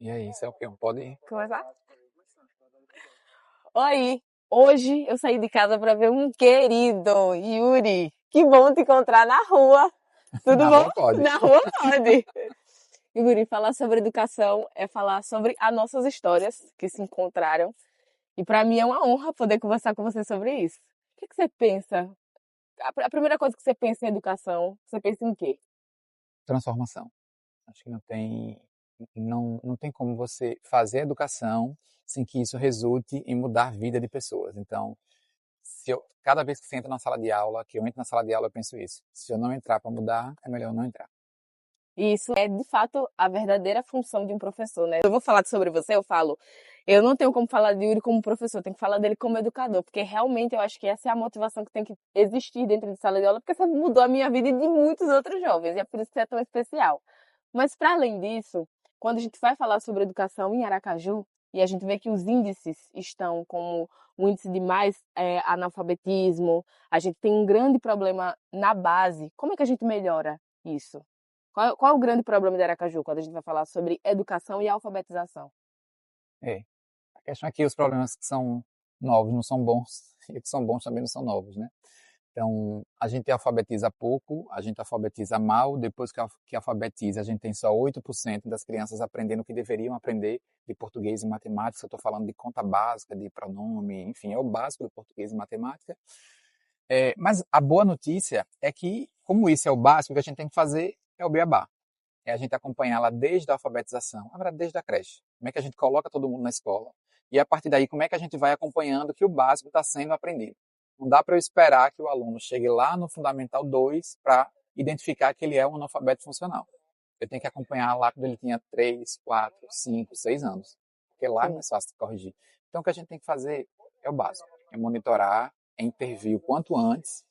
E aí, Celpião, pode ir? Começar? Oi! Hoje eu saí de casa para ver um querido Yuri. Que bom te encontrar na rua. Tudo Na bom? rua pode. Na rua pode. Yuri, falar sobre educação é falar sobre as nossas histórias que se encontraram. E para mim é uma honra poder conversar com você sobre isso. O que você pensa? A primeira coisa que você pensa em educação, você pensa em quê? Transformação. Acho que não tem como você fazer educação sem que isso resulte em mudar a vida de pessoas. Então, cada vez que você entra na sala de aula, que eu entro na sala de aula, eu penso isso. Se eu não entrar para mudar, é melhor eu não entrar. E isso é, de fato, a verdadeira função de um professor, né? Eu vou falar sobre você, eu falo, eu não tenho como falar de Yuri como professor, tenho que falar dele como educador, porque realmente eu acho que essa é a motivação que tem que existir dentro de sala de aula, porque você mudou a minha vida e de muitos outros jovens, e é por isso que você é tão especial. Mas, para além disso, quando a gente vai falar sobre educação em Aracaju, e a gente vê que os índices estão como o índice de mais analfabetismo, a gente tem um grande problema na base, como é que a gente melhora isso? Qual é o grande problema de Aracaju quando a gente vai falar sobre educação e alfabetização? É. A questão é que os problemas que são novos não são bons, e que são bons também não são novos, né? Então, a gente alfabetiza pouco, a gente alfabetiza mal, depois que alfabetiza, a gente tem só 8% das crianças aprendendo o que deveriam aprender de português e matemática. Eu estou falando de conta básica, de pronome, enfim, é o básico do português e matemática. Mas a boa notícia é que, como isso é o básico, o que a gente tem que fazer é o beabá. É a gente acompanhar lá desde a alfabetização, na verdade, desde a creche. Como é que a gente coloca todo mundo na escola. E a partir daí, como é que a gente vai acompanhando que o básico está sendo aprendido. Não dá para eu esperar que o aluno chegue lá no Fundamental 2 para identificar que ele é um analfabeto funcional. Eu tenho que acompanhar lá quando ele tinha 3, 4, 5, 6 anos. Porque lá é Sim. mais fácil de corrigir. Então, o que a gente tem que fazer é o básico. É monitorar, é intervir o quanto antes.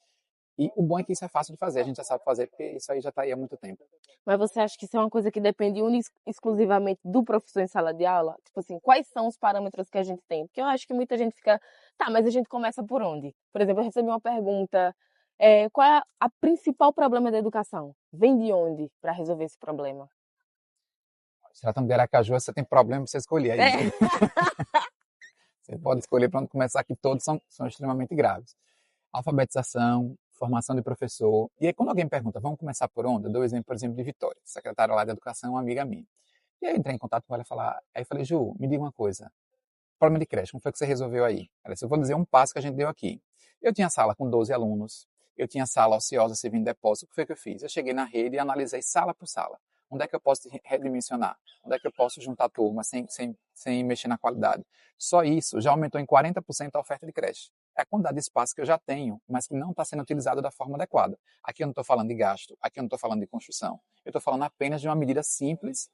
E o bom é que isso é fácil de fazer. A gente já sabe fazer, porque isso aí já está aí há muito tempo. Mas você acha que isso é uma coisa que depende exclusivamente do professor em sala de aula? Tipo assim, quais são os parâmetros que a gente tem? Porque eu acho que muita gente fica, tá, mas a gente começa por onde? Por exemplo, eu recebi uma pergunta, qual é a principal problema da educação? Vem de onde para resolver esse problema? Se tratando de Aracaju, você tem problema para você escolher aí, viu? É. Você pode escolher para onde começar, que todos são extremamente graves. Alfabetização, formação de professor. E aí, quando alguém me pergunta, vamos começar por onde? Eu dou o exemplo, por exemplo, de Vitória, secretária lá de Educação, uma amiga minha. E aí eu entrei em contato com ela e falar, aí eu falei, Ju, me diga uma coisa, problema de creche, como foi que você resolveu aí? Ela disse, eu vou dizer um passo que a gente deu aqui. Eu tinha sala com 12 alunos, eu tinha sala ociosa servindo depósito, o que foi que eu fiz? Eu cheguei na rede e analisei sala por sala. Onde é que eu posso redimensionar? Onde é que eu posso juntar turmas sem mexer na qualidade? Só isso já aumentou em 40% a oferta de creche. É a quantidade de espaço que eu já tenho, mas que não está sendo utilizado da forma adequada. Aqui eu não estou falando de gasto, aqui eu não estou falando de construção. Eu estou falando apenas de uma medida simples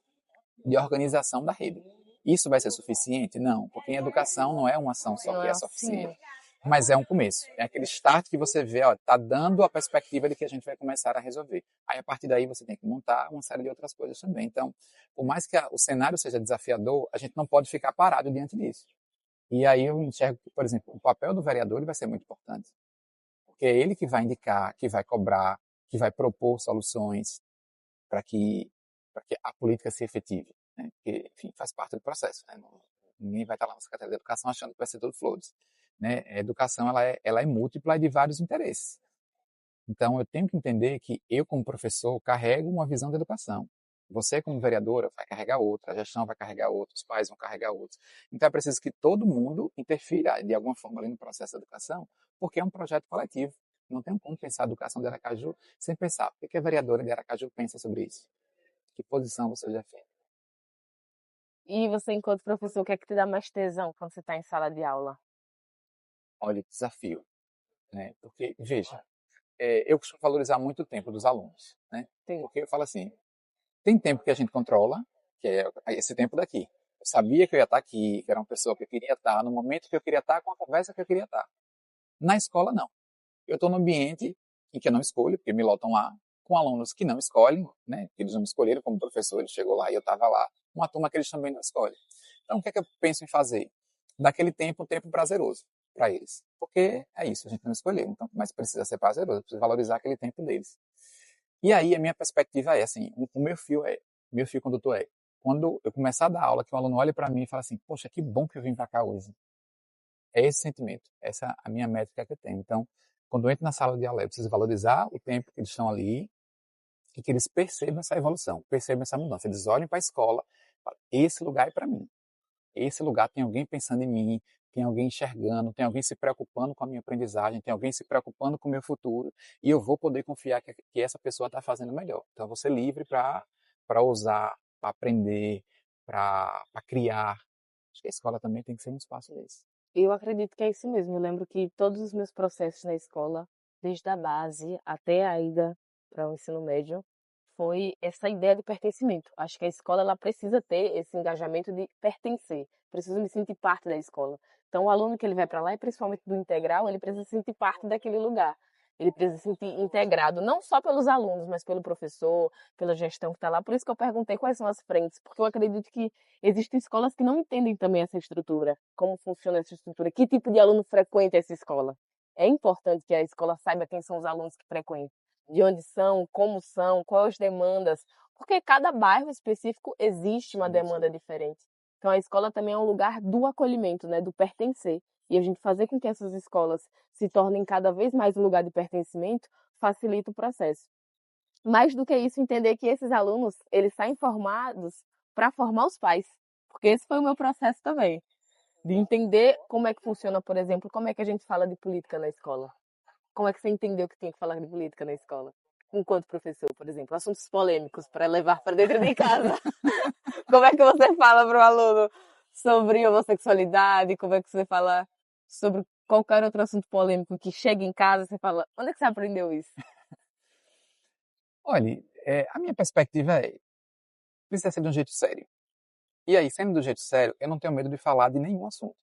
de organização da rede. Isso vai ser suficiente? Não, porque em educação não é uma ação só Não que é é assim. suficiente. Mas é um começo. É aquele start que você vê, ó, tá dando a perspectiva de que a gente vai começar a resolver. Aí, a partir daí, você tem que montar uma série de outras coisas também. Então, por mais que o cenário seja desafiador, a gente não pode ficar parado diante disso. E aí eu enxergo que, por exemplo, o papel do vereador ele vai ser muito importante. Porque é ele que vai indicar, que vai cobrar, que vai propor soluções para que a política se efetive. Né? Porque, enfim, faz parte do processo. Né? Ninguém vai estar lá na Secretaria de Educação achando que vai ser tudo flores. Né? A educação ela é múltipla e de vários interesses. Então, eu tenho que entender que eu, como professor, carrego uma visão de educação. Você, como vereadora, vai carregar outra, a gestão vai carregar outra, os pais vão carregar outros. Então, é preciso que todo mundo interfira, de alguma forma, ali no processo de educação, porque é um projeto coletivo. Não tem como pensar a educação de Aracaju sem pensar o que a vereadora de Aracaju pensa sobre isso. Que posição você defende? E você, enquanto professor, o que é que te dá mais tesão quando você está em sala de aula? Olha, desafio. Né? Porque, veja, eu costumo valorizar muito o tempo dos alunos. Né? Sim. Porque eu falo assim, tem tempo que a gente controla, que é esse tempo daqui. Eu sabia que eu ia estar aqui, que era uma pessoa que eu queria estar, no momento que eu queria estar, com a conversa que eu queria estar. Na escola, não. Eu estou num ambiente em que eu não escolho, porque me lotam lá, com alunos que não escolhem, né? Eles não me escolheram como professor, ele chegou lá e eu estava lá. Uma turma que eles também não escolhem. Então, o que é que eu penso em fazer? Daquele tempo, um tempo prazeroso para eles. Porque é isso, a gente não escolheu, então, mas precisa ser prazeroso, precisa valorizar aquele tempo deles. E aí, a minha perspectiva é assim, o meu fio condutor é, quando eu começar a dar aula, que o aluno olhe para mim e fale assim, poxa, que bom que eu vim para cá hoje. É esse sentimento, essa é a minha métrica que eu tenho. Então, quando eu entro na sala de aula, eu preciso valorizar o tempo que eles estão ali e que eles percebam essa evolução, percebam essa mudança. Eles olhem para a escola, falam, esse lugar é para mim. Esse lugar tem alguém pensando em mim, tem alguém enxergando, tem alguém se preocupando com a minha aprendizagem, tem alguém se preocupando com o meu futuro, e eu vou poder confiar que essa pessoa está fazendo melhor. Então, eu vou ser livre para ousar, para aprender, para criar. Acho que a escola também tem que ser um espaço desse. Eu acredito que é isso mesmo. Eu lembro que todos os meus processos na escola, desde a base até a ida para o ensino médio, foi essa ideia de pertencimento. Acho que a escola ela precisa ter esse engajamento de pertencer. Preciso me sentir parte da escola. Então, o aluno que ele vai para lá, e principalmente do integral, ele precisa se sentir parte daquele lugar. Ele precisa se sentir integrado, não só pelos alunos, mas pelo professor, pela gestão que está lá. Por isso que eu perguntei quais são as frentes, porque eu acredito que existem escolas que não entendem também essa estrutura, como funciona essa estrutura, que tipo de aluno frequenta essa escola. É importante que a escola saiba quem são os alunos que frequentam, de onde são, quais as demandas, porque cada bairro específico existe uma demanda diferente. Então a escola também é um lugar do acolhimento, né, do pertencer. E a gente fazer com que essas escolas se tornem cada vez mais um lugar de pertencimento facilita o processo. Mais do que isso, entender que esses alunos, eles saem formados para formar os pais. Porque esse foi o meu processo também. De entender como é que funciona, por exemplo, como é que a gente fala de política na escola. Como é que você entendeu que tinha que falar de política na escola? Enquanto professor, por exemplo, assuntos polêmicos para levar para dentro de casa. Como é que você fala para o aluno sobre homossexualidade? Como é que você fala sobre qualquer outro assunto polêmico que chega em casa? Você fala, onde é que você aprendeu isso? Olha, a minha perspectiva precisa ser de um jeito sério. E aí, sendo do jeito sério, eu não tenho medo de falar de nenhum assunto.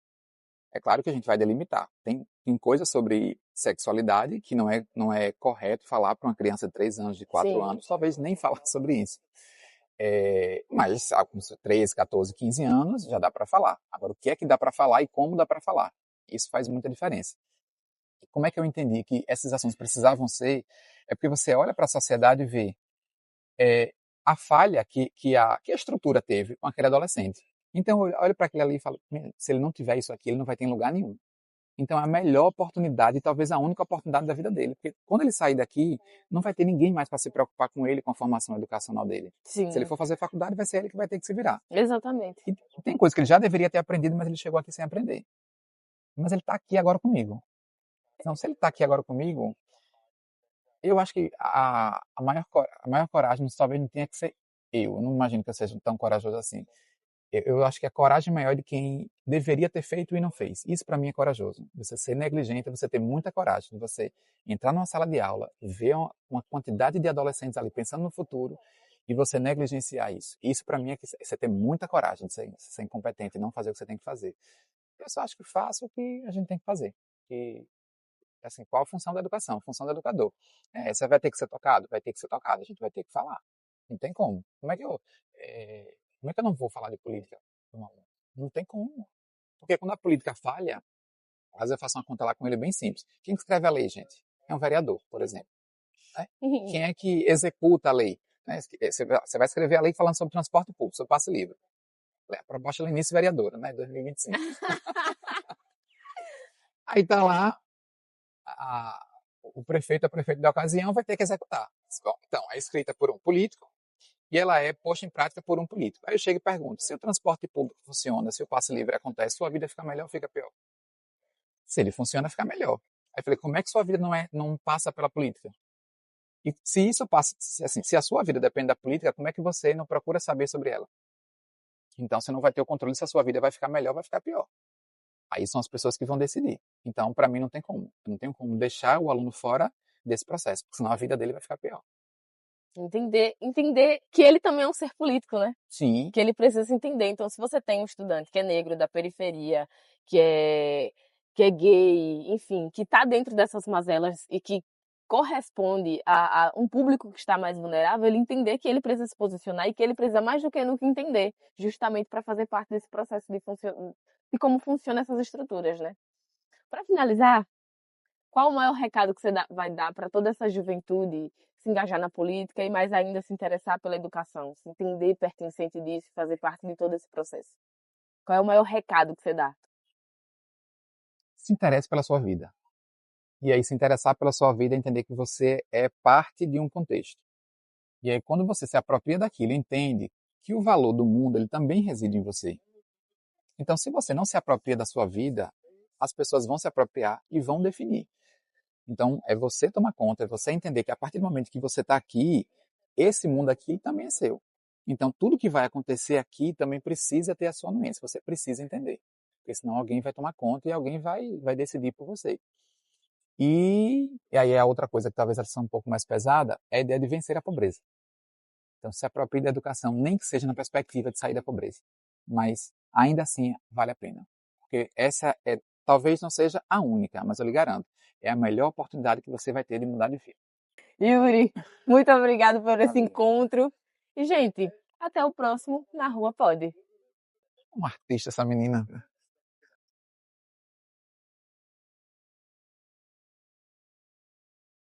É claro que a gente vai delimitar. Tem coisas sobre sexualidade que não é correto falar para uma criança de 3 anos, de 4 Sim, anos, talvez nem falar sobre isso. Mas com 13, 14, 15 anos já dá para falar. Agora, o que é que dá para falar e como dá para falar? Isso faz muita diferença. E como é que eu entendi que esses assuntos precisavam ser? É porque você olha para a sociedade e vê a falha que a estrutura teve com aquele adolescente. Então, eu olho para aquele ali e falo, se ele não tiver isso aqui, ele não vai ter em lugar nenhum. Então, é a melhor oportunidade, talvez a única oportunidade da vida dele. Porque quando ele sair daqui, não vai ter ninguém mais para se preocupar com ele, com a formação educacional dele. Se ele sim, for fazer faculdade, vai ser ele que vai ter que se virar. exatamente. E tem coisas que ele já deveria ter aprendido, mas ele chegou aqui sem aprender. Mas ele está aqui agora comigo. Então, se ele está aqui agora comigo, eu acho que a maior coragem talvez não tenha que ser eu. Eu não imagino que eu seja tão corajoso assim. Eu acho que a coragem maior é de quem deveria ter feito e não fez. Isso para mim é corajoso. Você ser negligente, você ter muita coragem. De você entrar numa sala de aula, ver uma quantidade de adolescentes ali pensando no futuro e você negligenciar isso. Isso para mim é que você ter muita coragem de ser incompetente e não fazer o que você tem que fazer. Eu só acho que faço o que a gente tem que fazer. E, assim, qual a função da educação? A função do educador. Você vai ter que ser tocado? Vai ter que ser tocado. A gente vai ter que falar. Não tem como. Como é que eu não vou falar de política? Não tem como. Porque quando a política falha, às vezes eu faço uma conta lá com ele bem simples. Quem escreve a lei, gente? É um vereador, por exemplo. Né? Quem é que executa a lei? Né? Você vai escrever a lei falando sobre transporte público, sobre passe livre. A proposta é início vereadora, né? 2025. Aí tá lá, o prefeito, a prefeita da ocasião vai ter que executar. Então, é escrita por um político, e ela é posta em prática por um político. Aí eu chego e pergunto, se o transporte público funciona, se o passe livre acontece, sua vida fica melhor ou fica pior? Se ele funciona, fica melhor. Aí eu falei, como é que sua vida não passa pela política? E se isso passa, assim, se a sua vida depende da política, como é que você não procura saber sobre ela? Então você não vai ter o controle se a sua vida vai ficar melhor ou vai ficar pior. Aí são as pessoas que vão decidir. Então, para mim, não tem como. Eu não tenho como deixar o aluno fora desse processo, porque senão a vida dele vai ficar pior. Entender que ele também é um ser político, né? Sim, Que ele precisa entender. Então, se você tem um estudante que é negro, da periferia, que é, que é gay, enfim, que está dentro dessas mazelas e que corresponde a um público que está mais vulnerável, ele entender que ele precisa se posicionar e que ele precisa mais do que nunca entender, justamente para fazer parte desse processo de como funcionam essas estruturas, né? Para finalizar, qual o maior recado que você vai dar para toda essa juventude se engajar na política e mais ainda se interessar pela educação, se entender pertencente disso, fazer parte de todo esse processo? Qual é o maior recado que você dá? Se interesse pela sua vida. E aí, se interessar pela sua vida é entender que você é parte de um contexto. E aí, quando você se apropria daquilo, entende que o valor do mundo ele também reside em você. Então, se você não se apropria da sua vida, as pessoas vão se apropriar e vão definir. Então, é você tomar conta, é você entender que a partir do momento que você está aqui, esse mundo aqui também é seu. Então, tudo que vai acontecer aqui também precisa ter a sua anuência, você precisa entender. Porque senão alguém vai tomar conta e alguém vai decidir por você. E aí a outra coisa que talvez ela seja um pouco mais pesada é a ideia de vencer a pobreza. Então, se aproprie da educação, nem que seja na perspectiva de sair da pobreza. Mas, ainda assim, vale a pena. Porque essa talvez não seja a única, mas eu lhe garanto, é a melhor oportunidade que você vai ter de mudar de vida. Yuri, muito obrigado por esse Valeu. encontro. E, gente, até o próximo Na Rua Pode. Um artista essa menina.